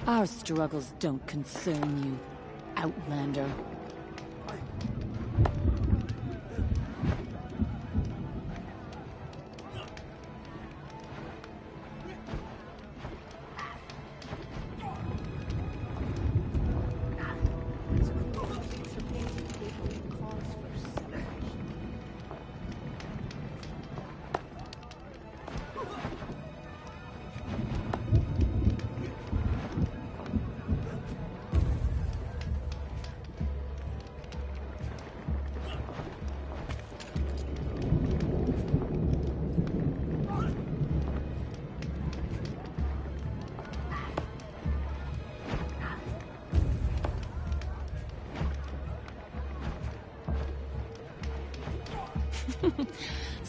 Our struggles don't concern you, Outlander.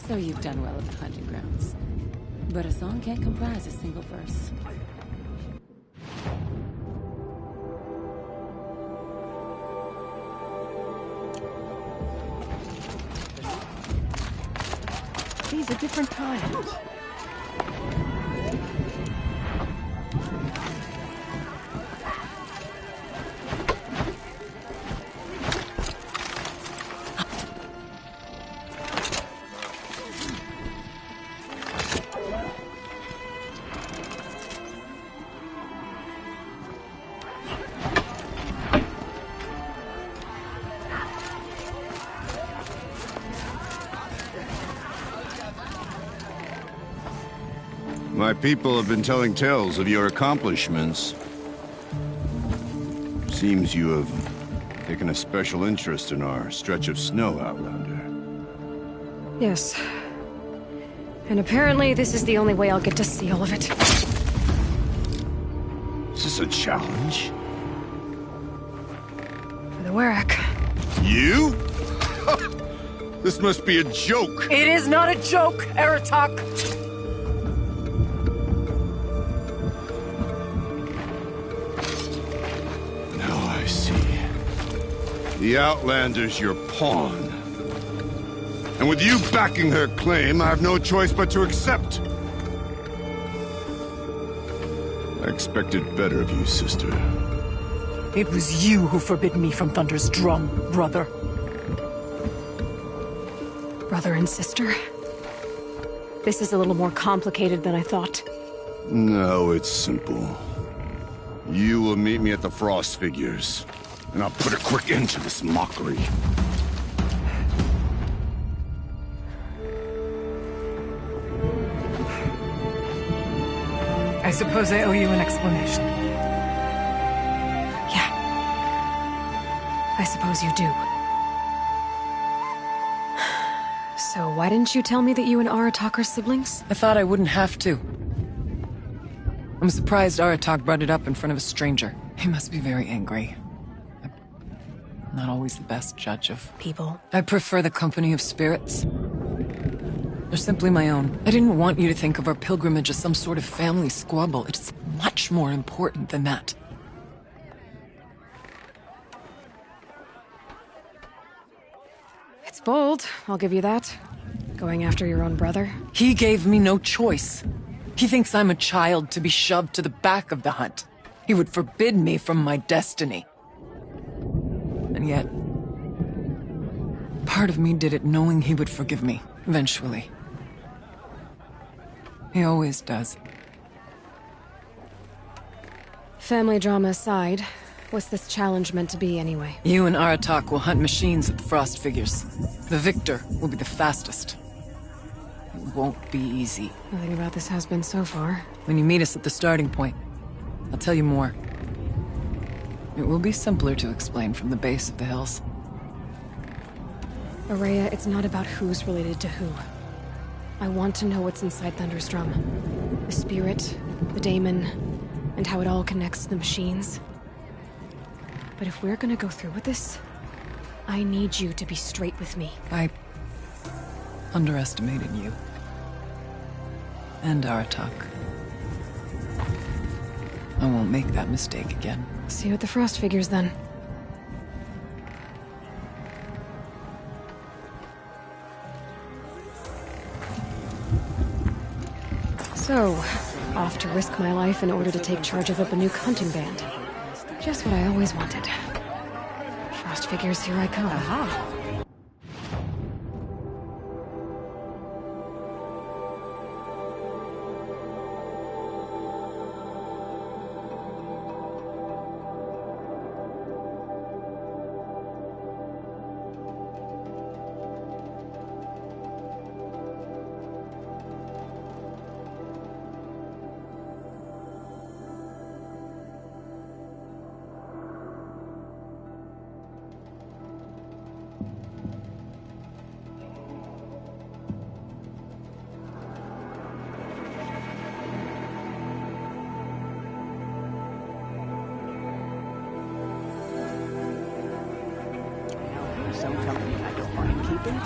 So you've done well at the hunting grounds. But a song can't comprise a single verse. These are different times. My people have been telling tales of your accomplishments. Seems you have taken a special interest in our stretch of snow, Outlander. Yes. And apparently this is the only way I'll get to see all of it. Is this a challenge? For the Warwick. You? This must be a joke. It is not a joke, Aratak! The Outlander's your pawn. And with you backing her claim, I have no choice but to accept. I expected better of you, sister. It was you who forbid me from Thunder's drum, brother. Brother and sister? This is a little more complicated than I thought. No, it's simple. You will meet me at the Frost Figures. And I'll put a quick end to this mockery. I suppose I owe you an explanation. Yeah. I suppose you do. So why didn't you tell me that you and Aratak are siblings? I thought I wouldn't have to. I'm surprised Aratak brought it up in front of a stranger. He must be very angry. Not always the best judge of people. I prefer the company of spirits. They're simply my own. I didn't want you to think of our pilgrimage as some sort of family squabble. It's much more important than that. It's bold, I'll give you that. Going after your own brother. He gave me no choice. He thinks I'm a child to be shoved to the back of the hunt. He would forbid me from my destiny. And yet, part of me did it knowing he would forgive me, eventually. He always does. Family drama aside, what's this challenge meant to be anyway? You and Aratak will hunt machines at the Frost Figures. The victor will be the fastest. It won't be easy. Nothing about this has been so far. When you meet us at the starting point, I'll tell you more. It will be simpler to explain from the base of the hills. Ourea, it's not about who's related to who. I want to know what's inside Thunder's drum. The spirit, the daemon, and how it all connects to the machines. But if we're gonna go through with this, I need you to be straight with me. I underestimated you. And Aratak. I won't make that mistake again. See you at the Frost Figures, then. So, Off to risk my life in order to take charge of a Banuk hunting band. Just what I always wanted. Frost figures, here I come. Aha. Some company I don't mind keeping.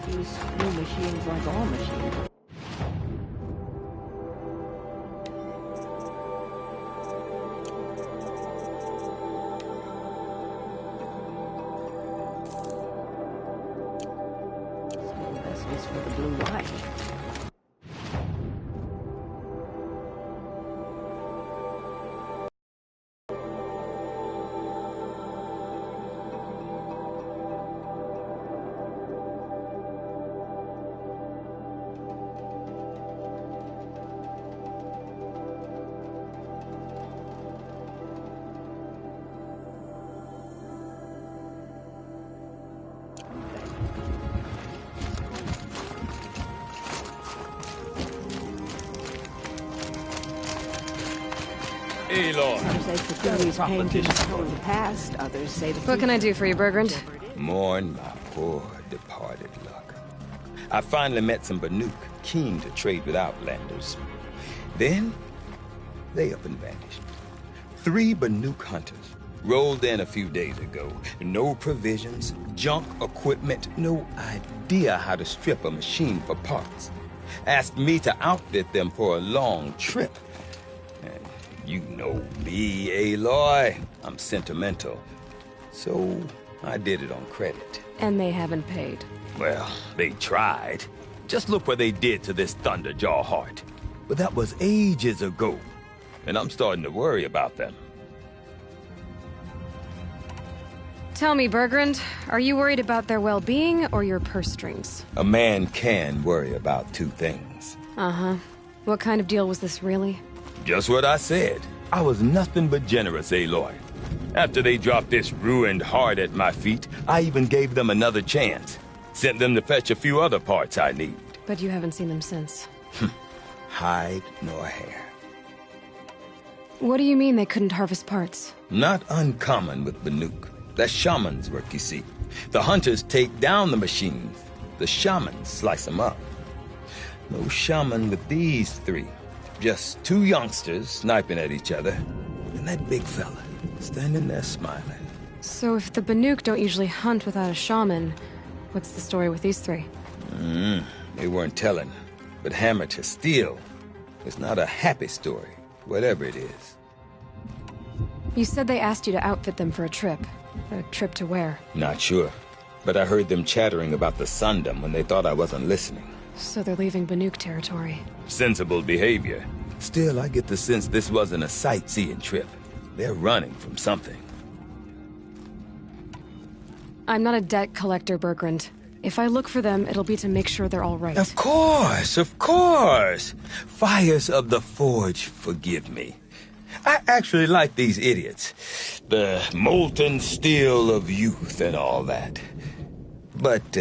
These new machines, like all machines, this is for the blue light. Aloy. Some say Kakuni's paintings told the past, others say the What can I do for you, Bergrand? Mourn my poor departed luck. I finally met some Banuk, keen to trade with Outlanders. Then, they up and vanished. 3 Banuk hunters rolled in a few days ago. No provisions, junk equipment, no idea how to strip a machine for parts. Asked me to outfit them for a long trip. And you know me, Aloy. I'm sentimental. So I did it on credit. And they haven't paid. Well, they tried. Just look what they did to this Thunderjaw heart. But that was ages ago. And I'm starting to worry about them. Tell me, Bergrand, are you worried about their well-being or your purse strings? A man can worry about 2 things. Uh-huh. What kind of deal was this, really? Just what I said. I was nothing but generous, Aloy. After they dropped this ruined heart at my feet, I even gave them another chance. Sent them to fetch a few other parts I need. But you haven't seen them since. Hide nor hair. What do you mean they couldn't harvest parts? Not uncommon with Banuk. That's shaman's work, you see. The hunters take down the machines. The shamans slice them up. No shaman with these 3. Just 2 youngsters sniping at each other. And that big fella standing there smiling. So if the Banuk don't usually hunt without a shaman, what's the story with these 3? They weren't telling. But hammer to steel. It's not a happy story, whatever it is. You said they asked you to outfit them for a trip. A trip to where? Not sure. But I heard them chattering about the Sundom when they thought I wasn't listening. So they're leaving Banuk territory. Sensible behavior. Still, I get the sense this wasn't a sightseeing trip. They're running from something. I'm not a debt collector, Bergrand. If I look for them, it'll be to make sure they're all right. Of course, of course. Fires of the Forge, forgive me. I actually like these idiots. The molten steel of youth and all that. But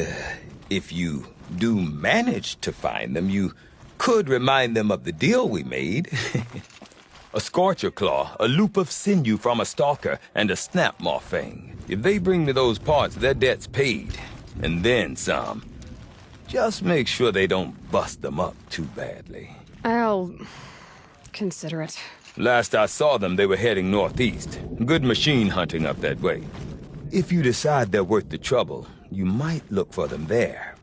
if you do manage to find them, you could remind them of the deal we made. A Scorcher Claw, a loop of sinew from a stalker, and a Snapmaw Fang. If they bring me those parts, their debt's paid. And then some. Just make sure they don't bust them up too badly. I'll consider it. Last I saw them, they were heading northeast. Good machine hunting up that way. If you decide they're worth the trouble, you might look for them there.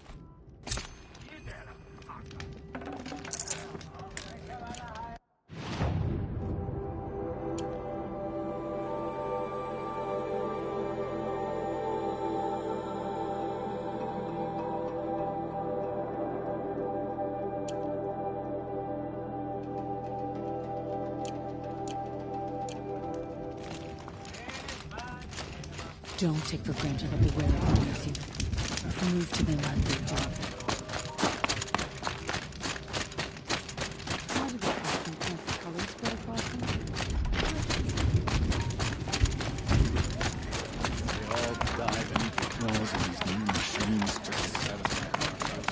Don't take for granted that the wearer follows you. Move to the land they do. How did the captain sense colors spread across him? They all dive into claws of these new machines just to satisfy themselves.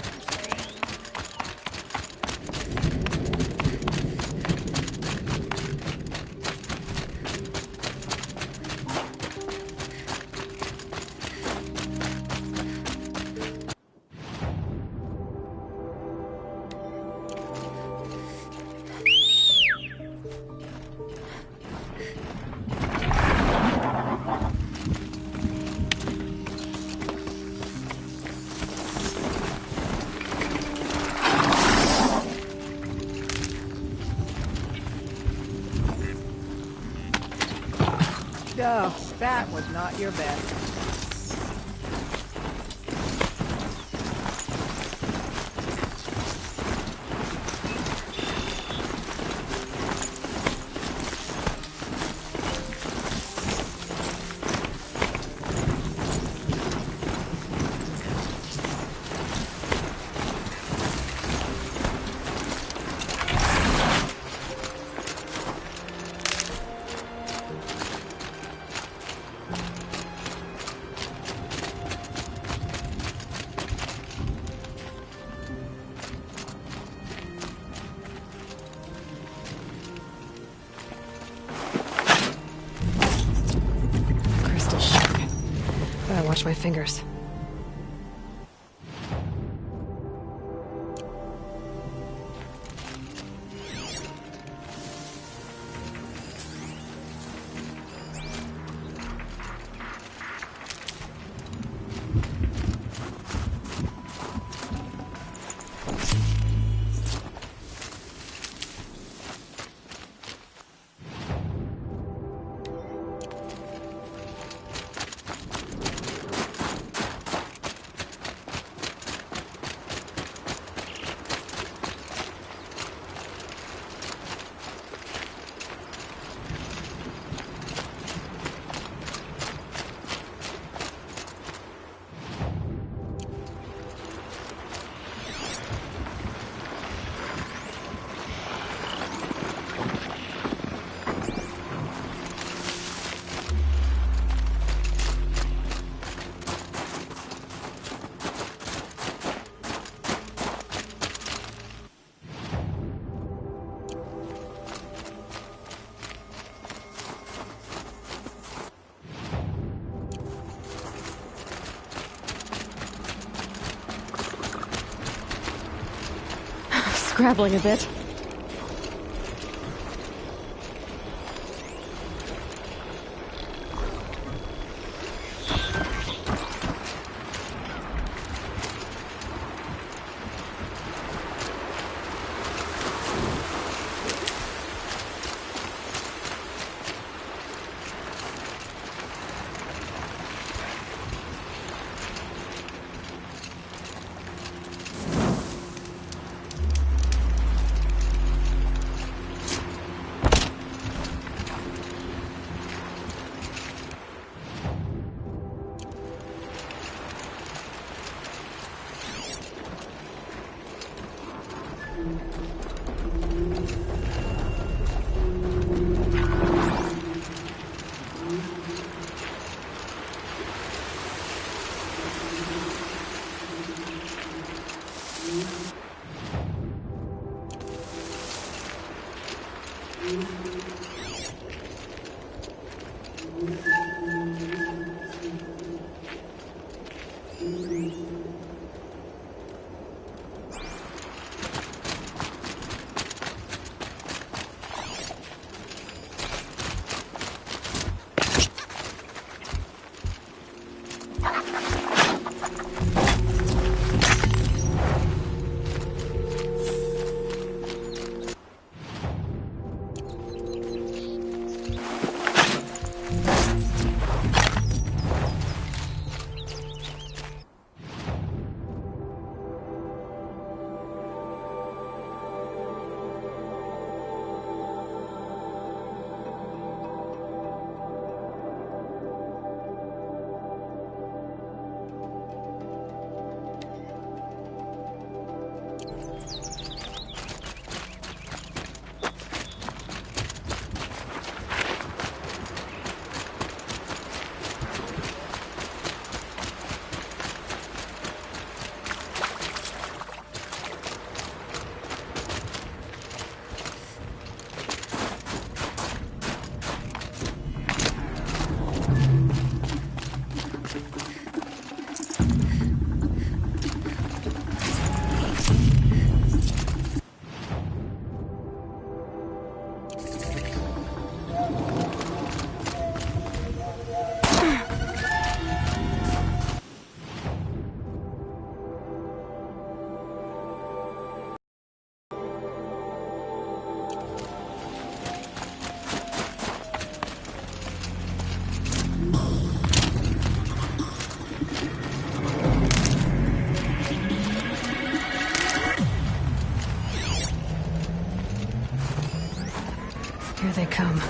Oh, that was not your best. Watch my fingers. Scrabbling a bit. Here they come.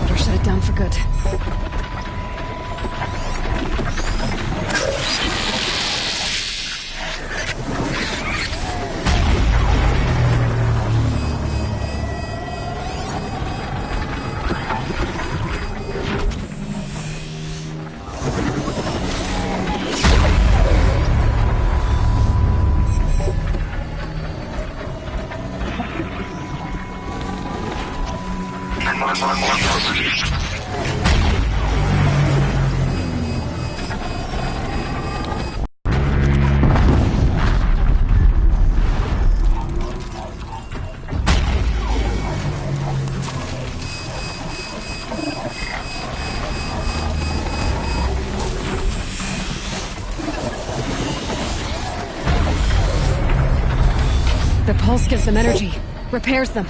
Better shut it down for good. The pulse gives them energy, repairs them.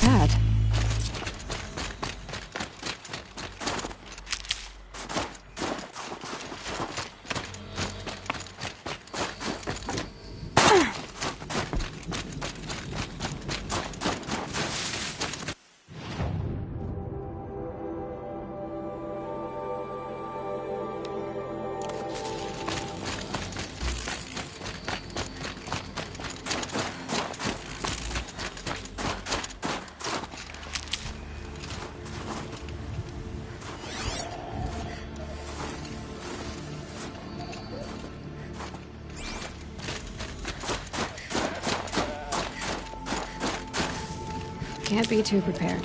pad. Can't be too prepared.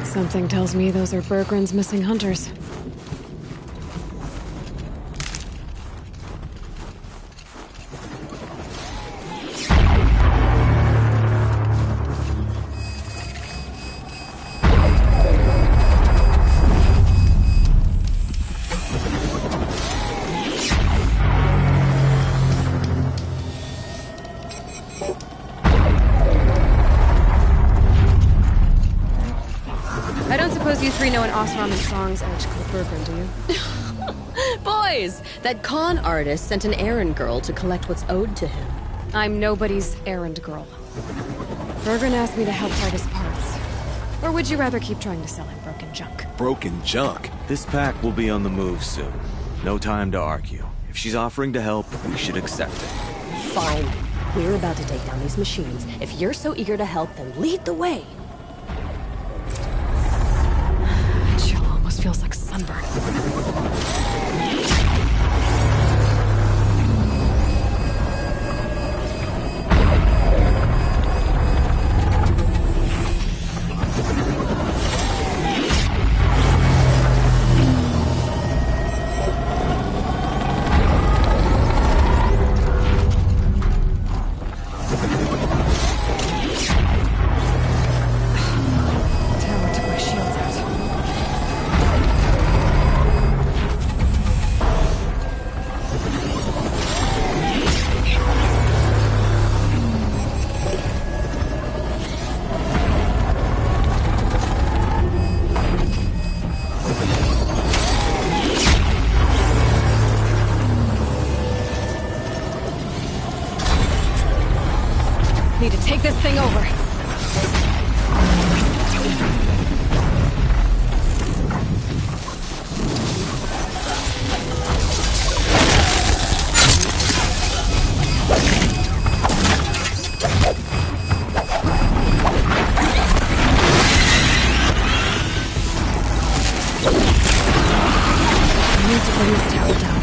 Something tells me those are Bergren's missing hunters. I don't suppose you three know an Osram and Song's edge called Bergren, do you? Boys, that con artist sent an errand girl to collect what's owed to him. I'm nobody's errand girl. Bergren asked me to help fight his parts. Or would you rather keep trying to sell him broken junk? Broken junk? This pack will be on the move soon. No time to argue. If she's offering to help, we should accept it. Fine. We're about to take down these machines. If you're so eager to help, then lead the way. Chill almost feels like sunburn. take this thing over. I need to bring this tower down.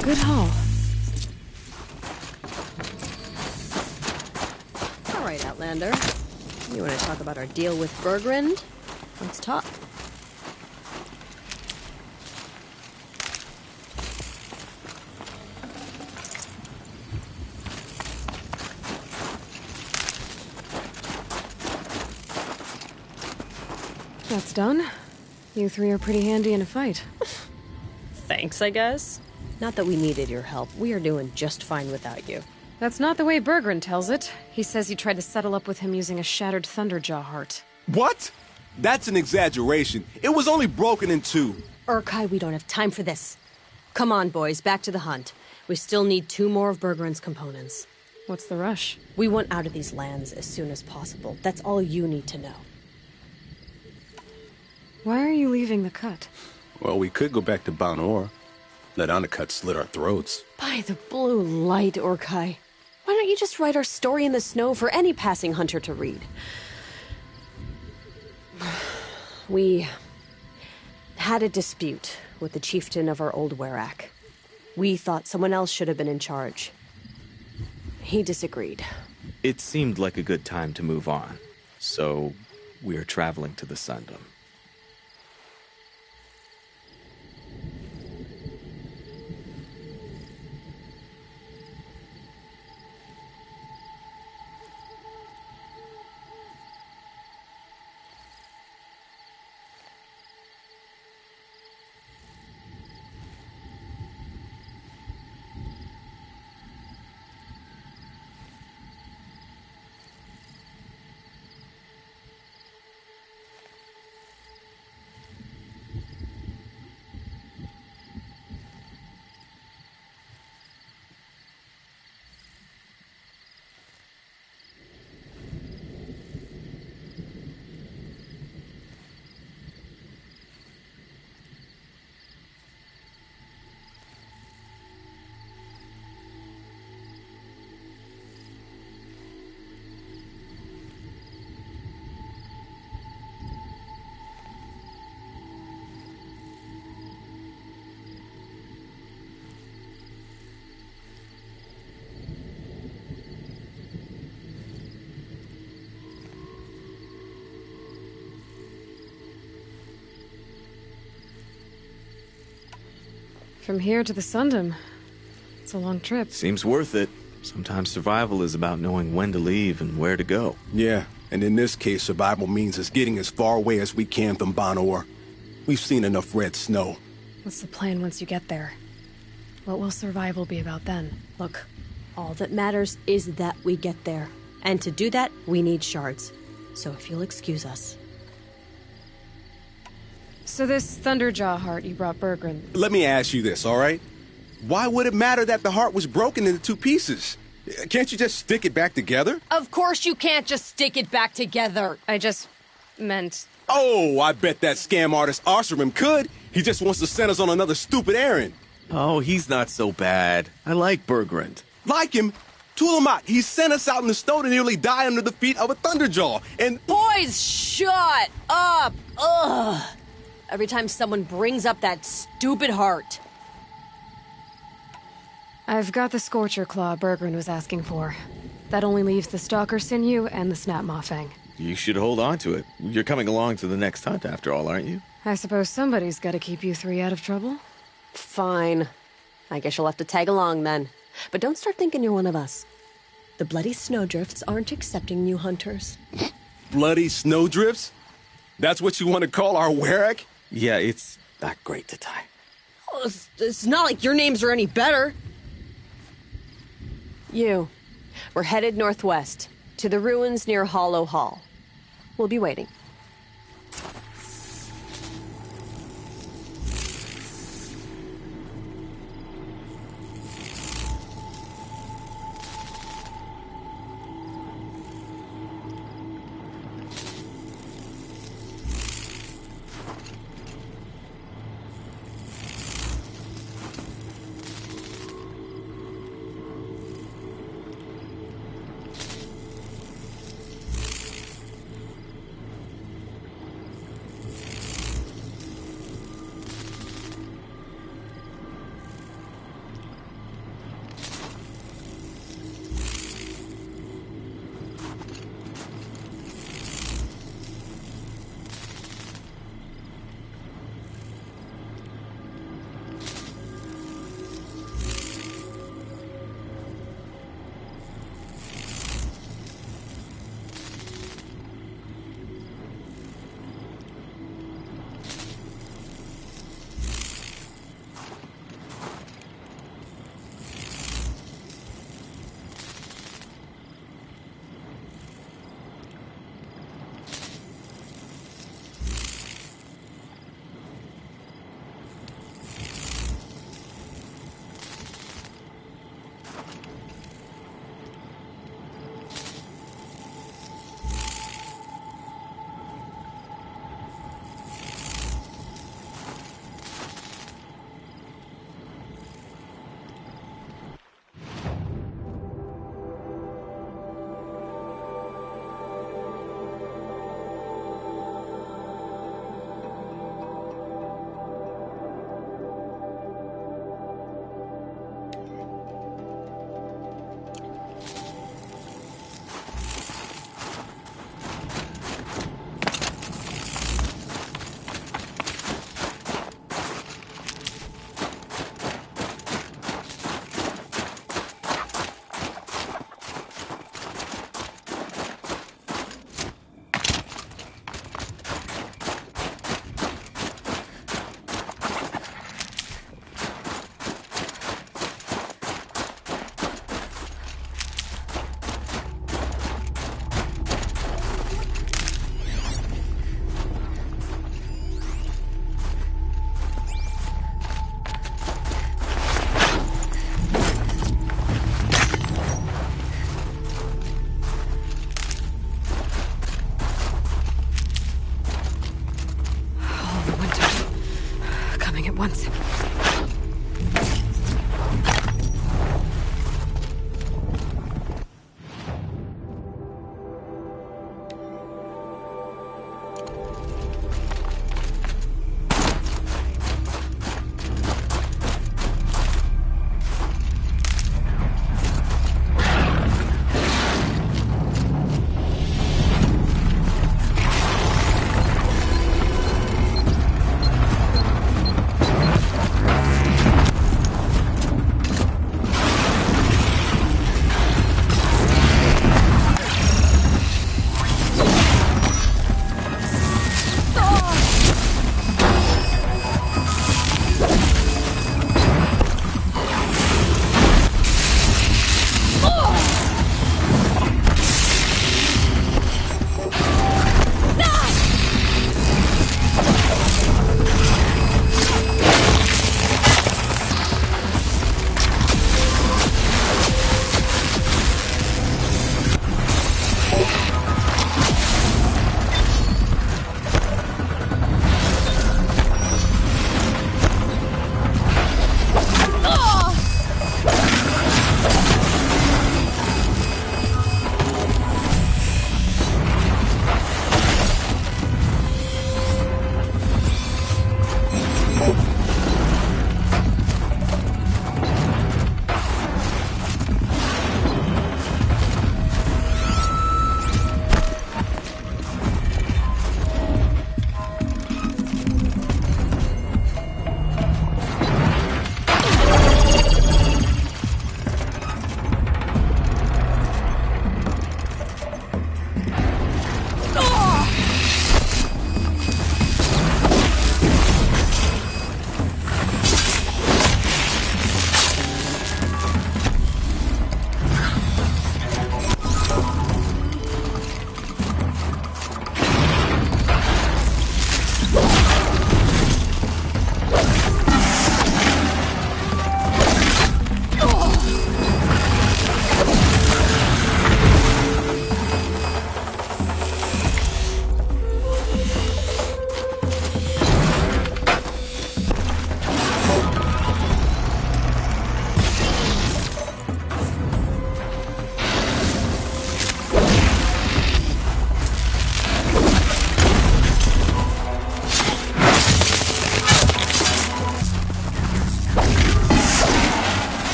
Good haul. All right, Outlander. You want to talk about our deal with Bergrand? Let's talk. That's done. You three are pretty handy in a fight. Thanks, I guess. Not that we needed your help. We are doing just fine without you. That's not the way Bergrand tells it. He says you tried to settle up with him using a shattered Thunderjaw heart. What? That's an exaggeration. It was only broken in two. Urkai, we don't have time for this. Come on, boys, back to the hunt. We still need 2 more of Bergrand's components. What's the rush? We want out of these lands as soon as possible. That's all you need to know. Why are you leaving the cut? Well, we could go back to Banor. Let Anacut slit our throats. By the blue light, Urkai. Why don't you just write our story in the snow for any passing hunter to read? We had a dispute with the chieftain of our old Werak. We thought someone else should have been in charge. He disagreed. It seemed like a good time to move on, so we're traveling to the Sundom. From here to the Sundom. It's a long trip. Seems worth it. Sometimes survival is about knowing when to leave and where to go. Yeah, and in this case, survival means us getting as far away as we can from Ban-Or. We've seen enough red snow. What's the plan once you get there? What will survival be about then? Look, all that matters is that we get there. And to do that, we need shards. So if you'll excuse us. So this Thunderjaw heart you brought Bergrun. Let me ask you this, all right? Why would it matter that the heart was broken into 2 pieces? Can't you just stick it back together? Of course you can't just stick it back together. I just meant... Oh, I bet that scam artist Arsarim could. He just wants to send us on another stupid errand. Oh, he's not so bad. I like Bergrund. Like him? Tulamat, he sent us out in the snow to nearly die under the feet of a Thunderjaw, and... Boys, shut up! Ugh! Every time someone brings up that stupid heart. I've got the Scorcher Claw Bergrun was asking for. That only leaves the Stalker Sinew and the Snap Maw Fang. You should hold on to it. You're coming along to the next hunt after all, aren't you? I suppose somebody's gotta keep you 3 out of trouble. Fine. I guess you'll have to tag along then. But don't start thinking you're one of us. The Bloody Snowdrifts aren't accepting new hunters. Bloody snowdrifts? That's what you want to call our Werak? Yeah, it's not great to tie. Oh, it's not like your names are any better. We're headed northwest, to the ruins near Hollow Hall. We'll be waiting.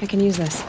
I can use this.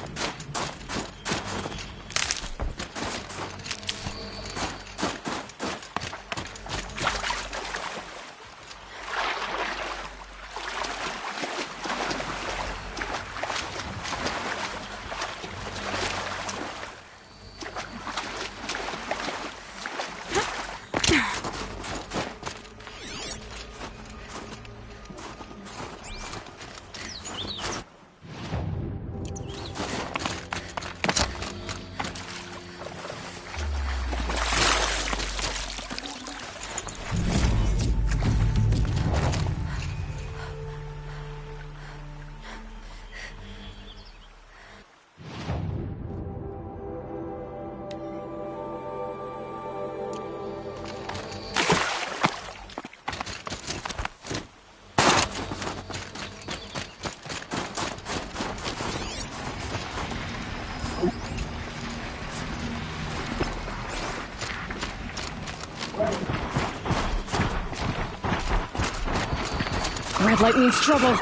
Red light means trouble.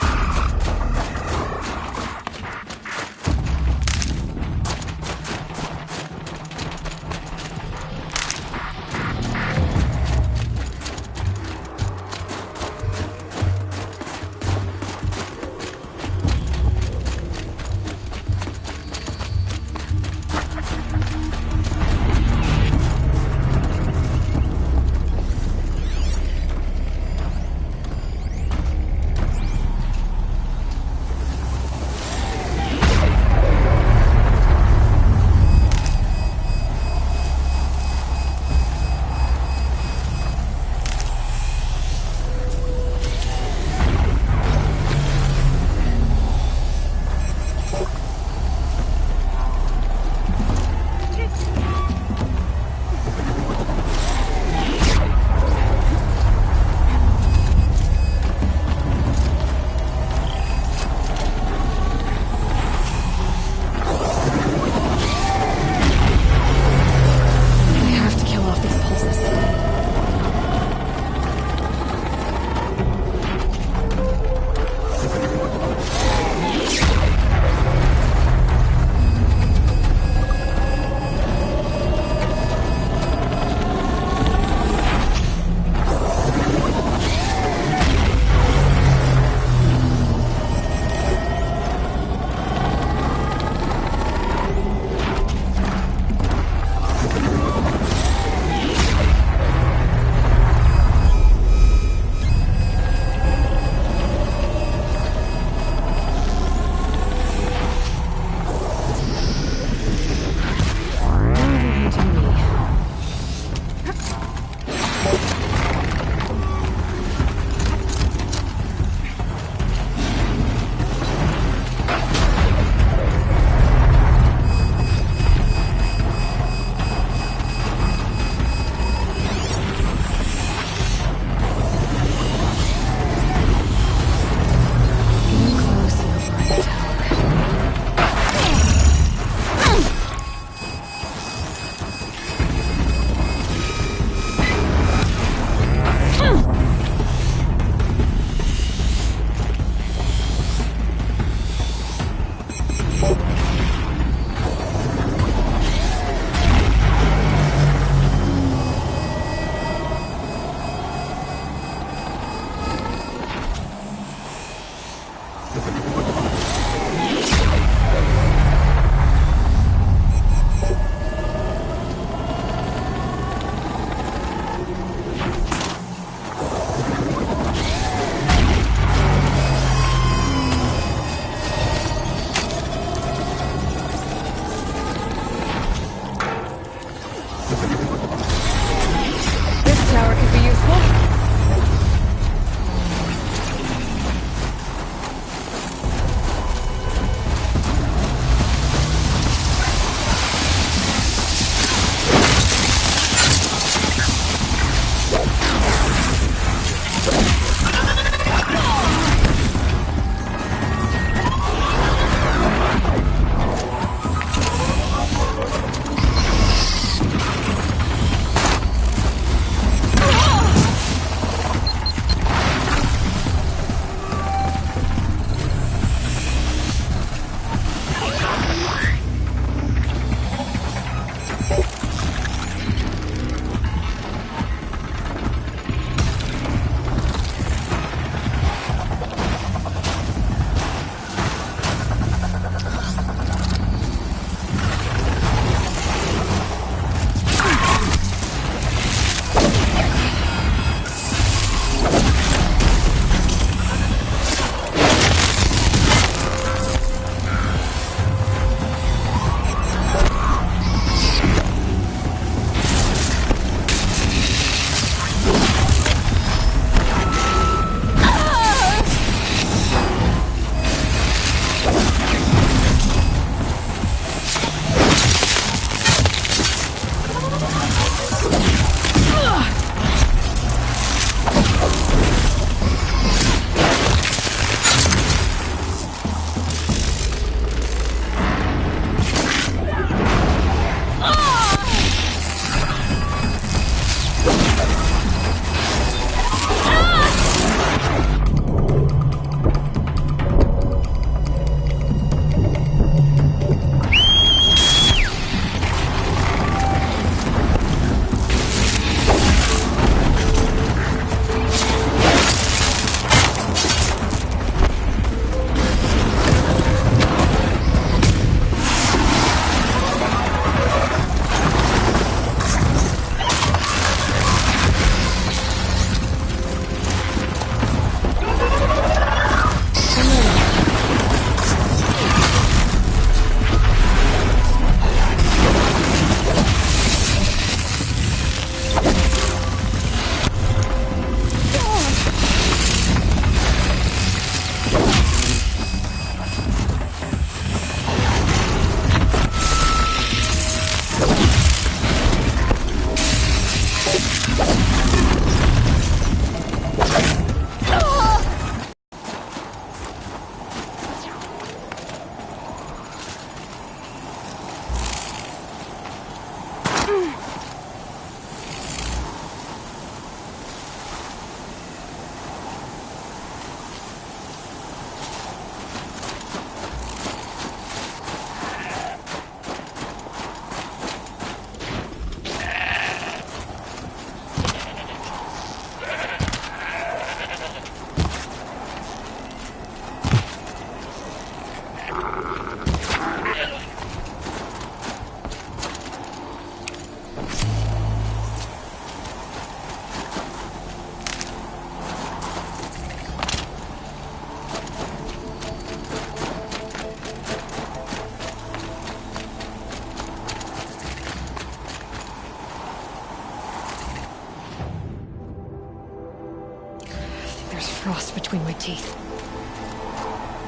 There's frost between my teeth.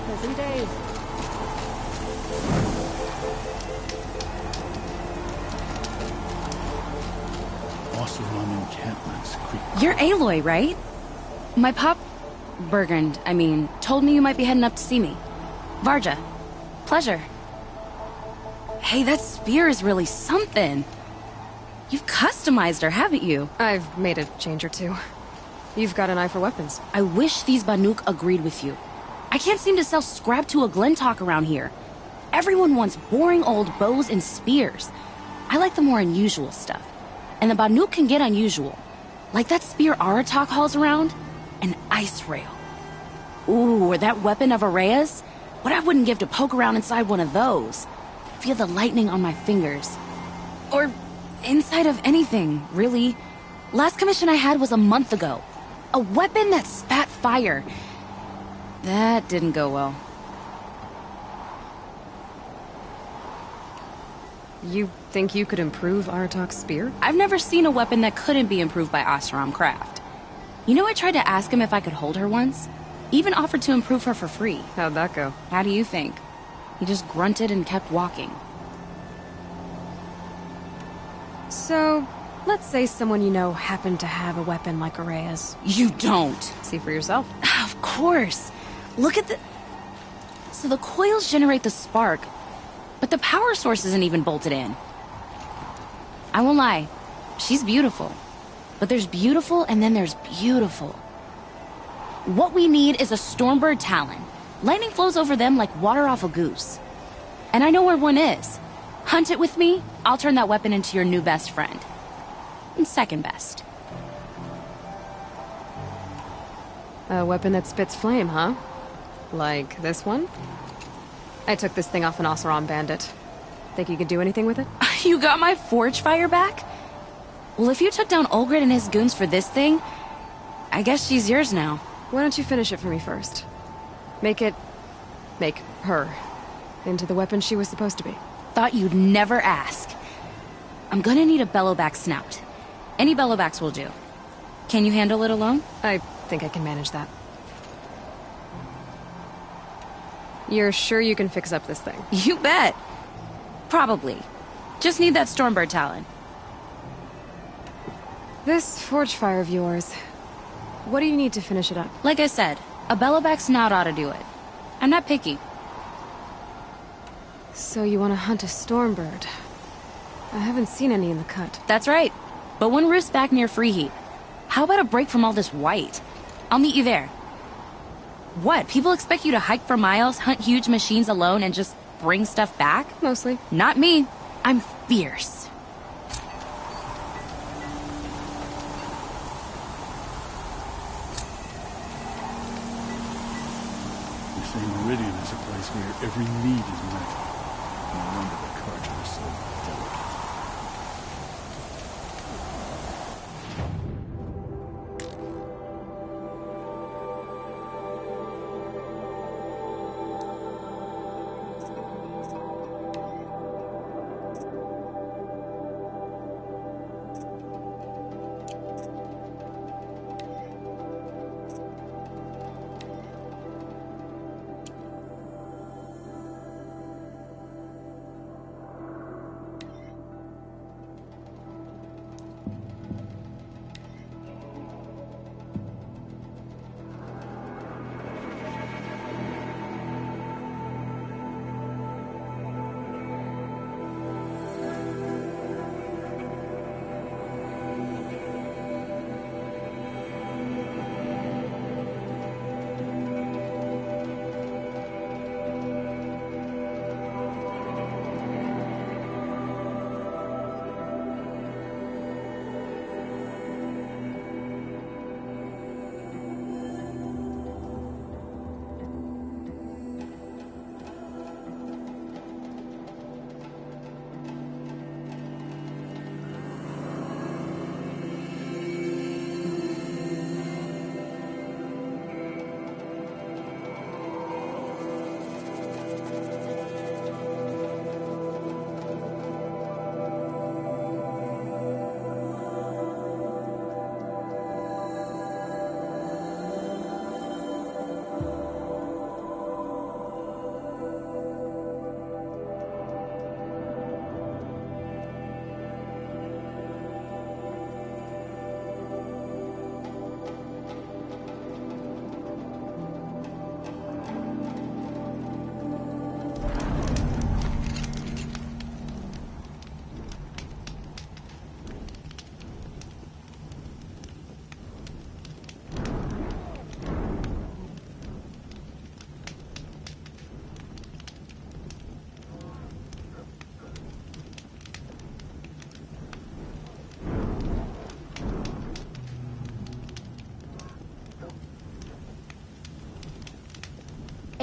Pleasant days. Oseram encampments creep. You're Aloy, right? My pop... Bergund, I mean, told me you might be heading up to see me. Varja. Pleasure. Hey, that spear is really something. You've customized her, haven't you? I've made a change or two. You've got an eye for weapons. I wish these Banuk agreed with you. I can't seem to sell scrap to a Glentalk around here. Everyone wants boring old bows and spears. I like the more unusual stuff. And the Banuk can get unusual. Like that spear Aratak hauls around. An ice rail. Ooh, or that weapon of Araya's. What I wouldn't give to poke around inside one of those. Feel the lightning on my fingers. Or inside of anything, really. Last commission I had was a month ago. A weapon that spat fire. That didn't go well. You think you could improve Aratak's spear? I've never seen a weapon that couldn't be improved by Oseram Craft. You know, I tried to ask him if I could hold her once. Even offered to improve her for free. How'd that go? How do you think? He just grunted and kept walking. So, let's say someone you know happened to have a weapon like Araya's. You don't. See for yourself. Of course. Look at the... So the coils generate the spark, but the power source isn't even bolted in. I won't lie. She's beautiful. But there's beautiful and then there's beautiful. What we need is a Stormbird Talon. Lightning flows over them like water off a goose. And I know where one is. Hunt it with me, I'll turn that weapon into your new best friend. And second best. A weapon that spits flame, huh? Like this one? I took this thing off an Oseram bandit. Think you could do anything with it? You got my forge fire back? Well, if you took down Olgrid and his goons for this thing, I guess she's yours now. Why don't you finish it for me first? Make her into the weapon she was supposed to be. Thought you'd never ask. I'm gonna need a bellowback snout. Any bellowbacks will do. Can you handle it alone? I think I can manage that. You're sure you can fix up this thing? You bet. Probably. Just need that Stormbird Talon. This forge fire of yours, what do you need to finish it up? Like I said, a bellowback snout ought to do it. I'm not picky. So you want to hunt a Stormbird? I haven't seen any in the cut. That's right. But one roosts back near Freeheat. How about a break from all this white? I'll meet you there. What, people expect you to hike for miles, hunt huge machines alone, and just bring stuff back? Mostly. Not me. I'm fierce. They say Meridian is a place where every need is met. No wonder the Carja is so delicate.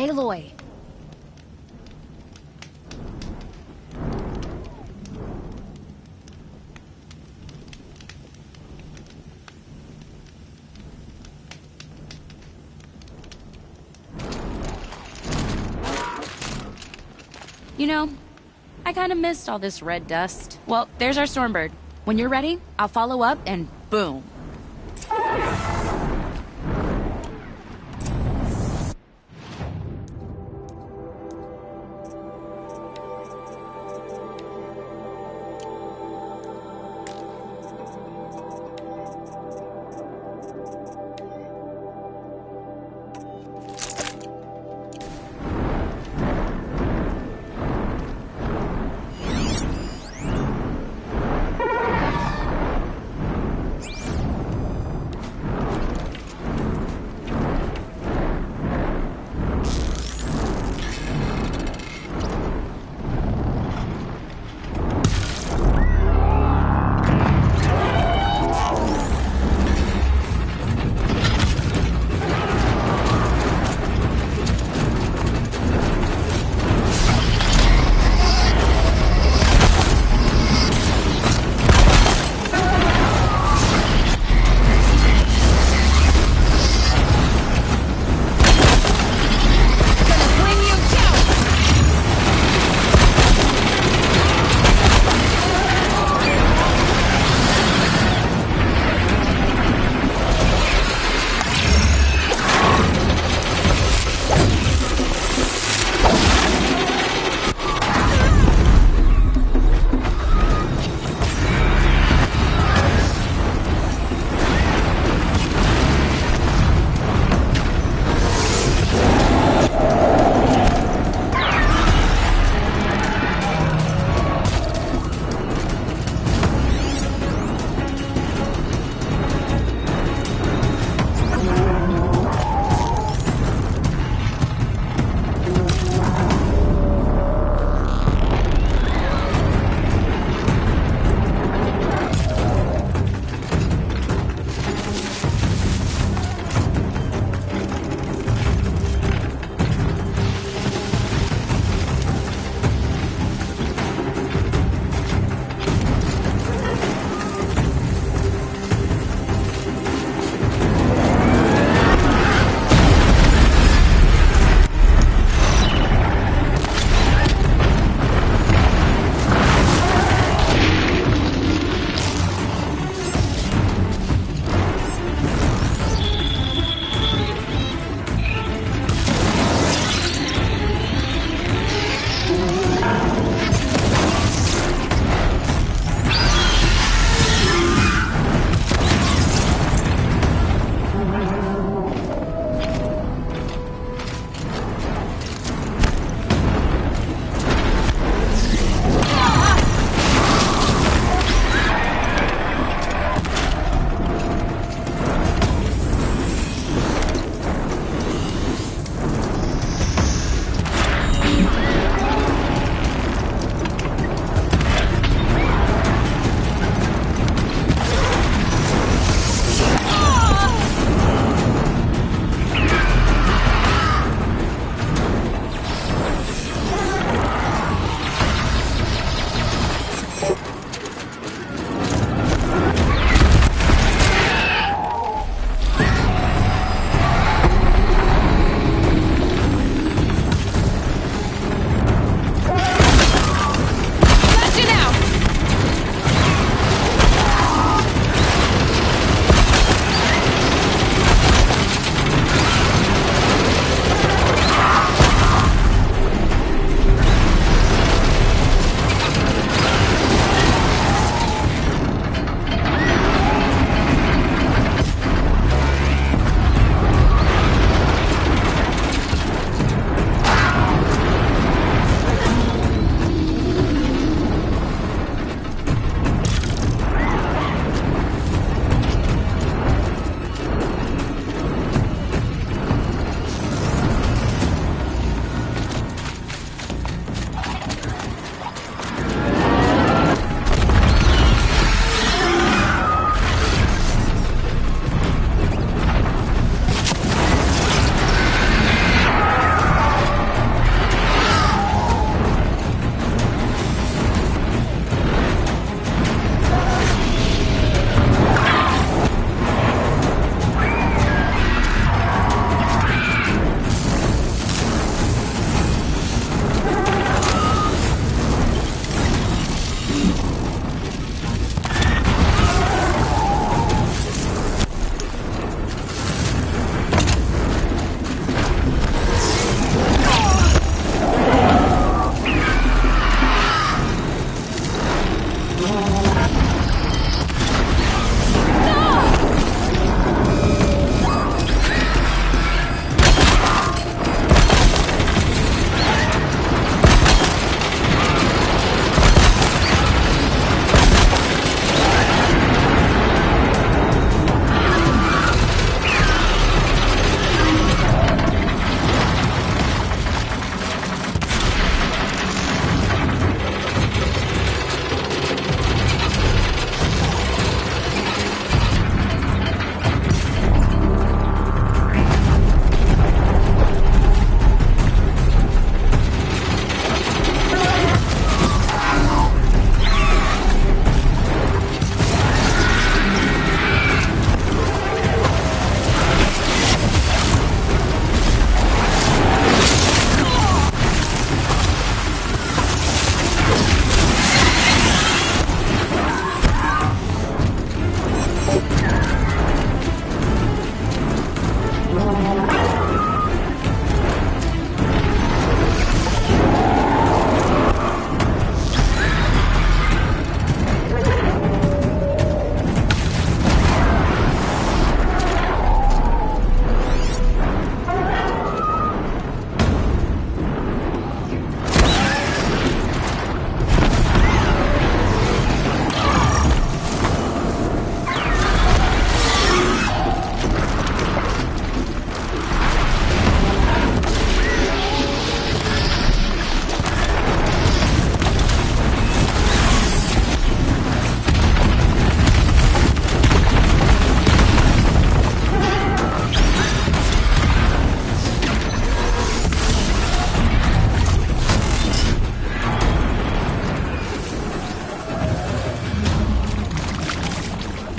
Aloy. You know, I kind of missed all this red dust. Well, there's our Stormbird. When you're ready, I'll follow up and boom.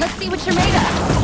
Let's see what you're made of.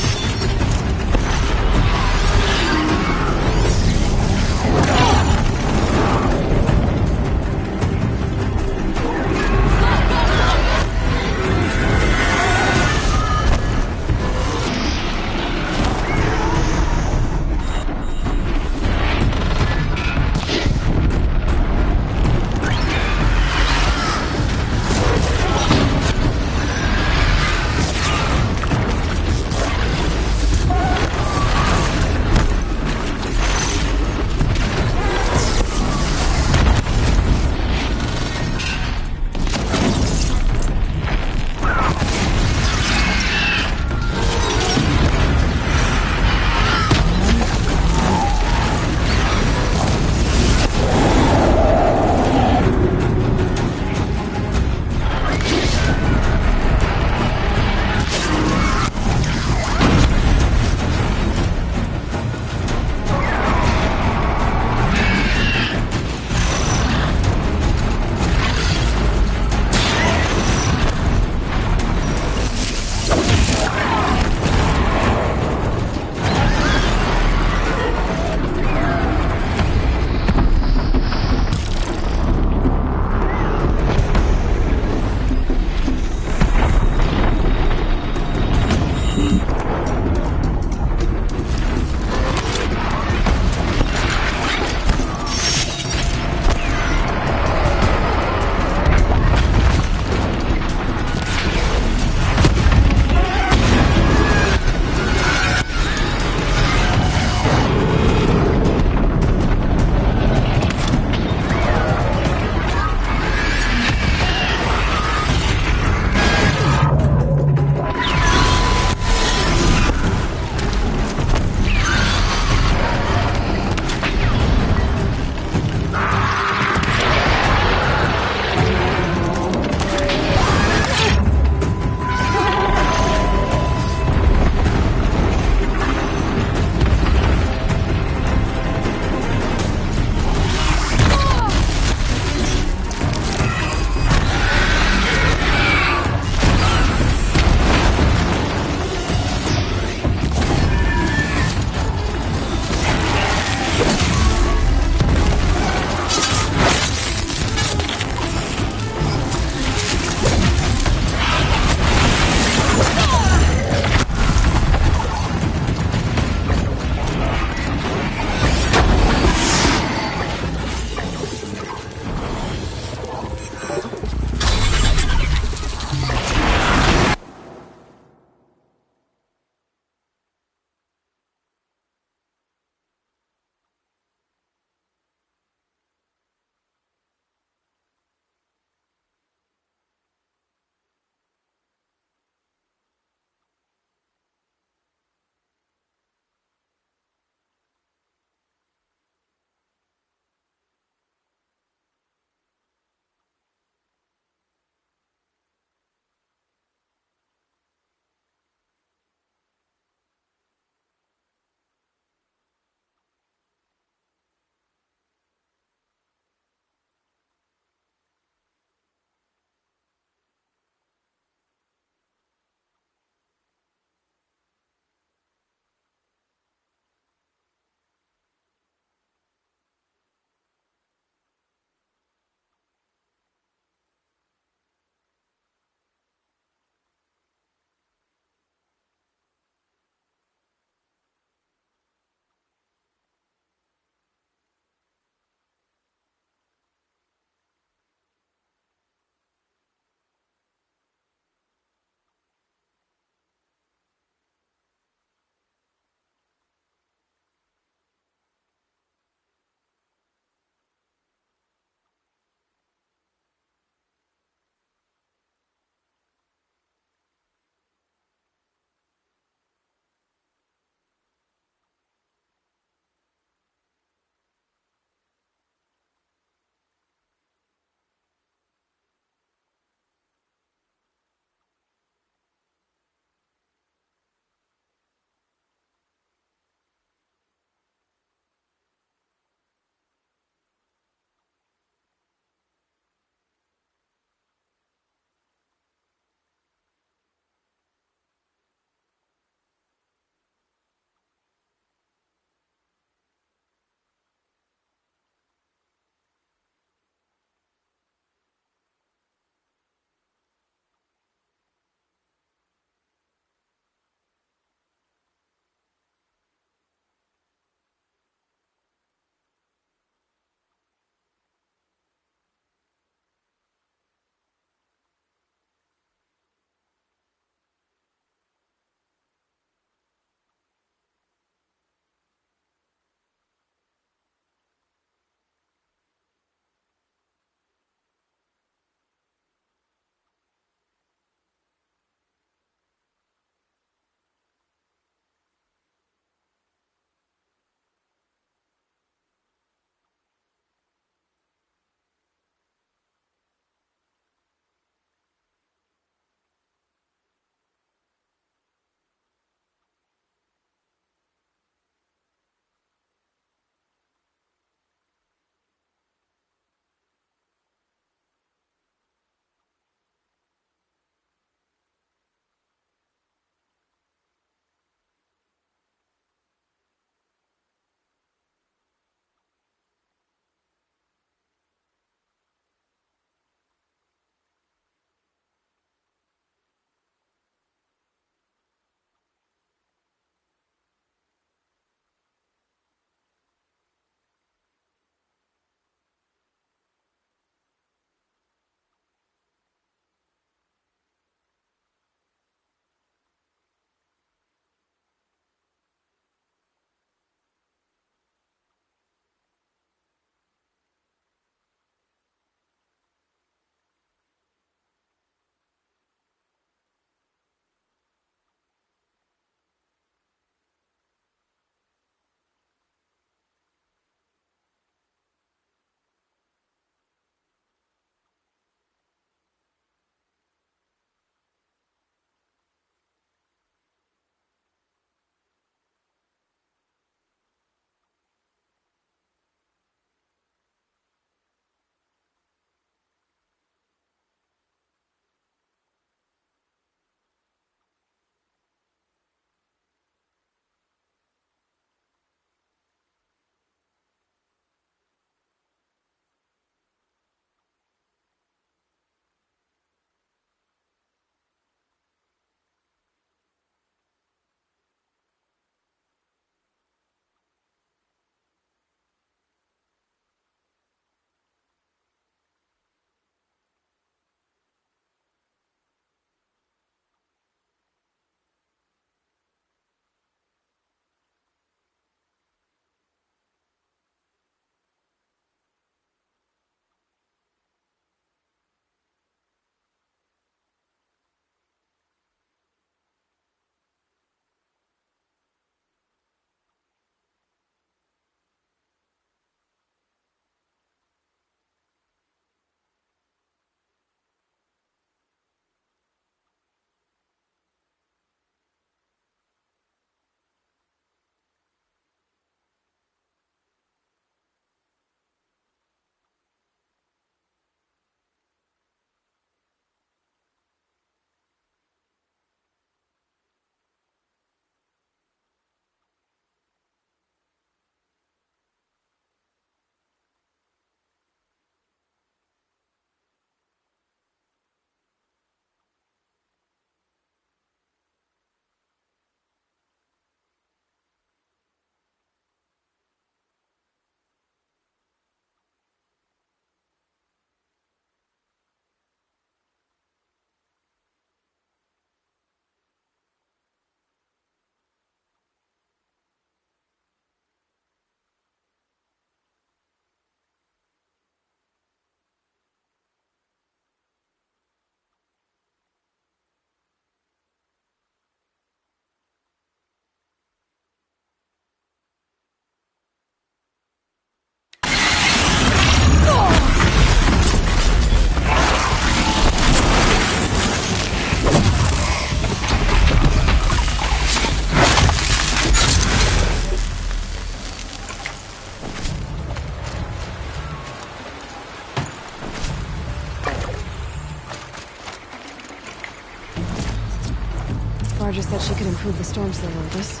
said she could improve the storm slinger with us.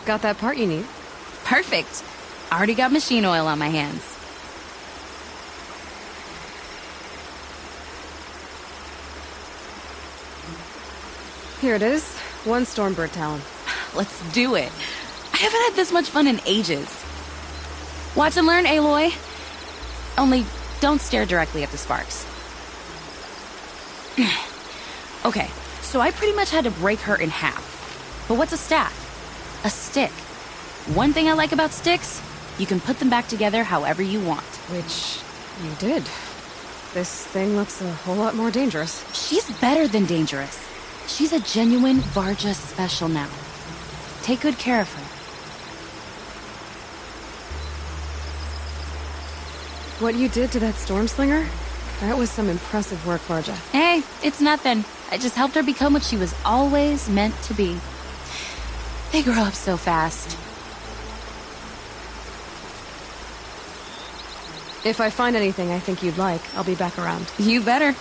Got that part you need? Perfect. Already got machine oil on my hands. Here it is. 1 Stormbird talon. Let's do it. I haven't had this much fun in ages. Watch and learn, Aloy. Only don't stare directly at the sparks. Okay, so I pretty much had to break her in half. But what's a staff? A stick. One thing I like about sticks, you can put them back together however you want. Which you did. This thing looks a whole lot more dangerous. She's better than dangerous. She's a genuine Varja special now. Take good care of her. What you did to that storm slinger? That was some impressive work, Varja. Hey, it's nothing. I just helped her become what she was always meant to be. They grow up so fast. If I find anything I think you'd like, I'll be back around. You better.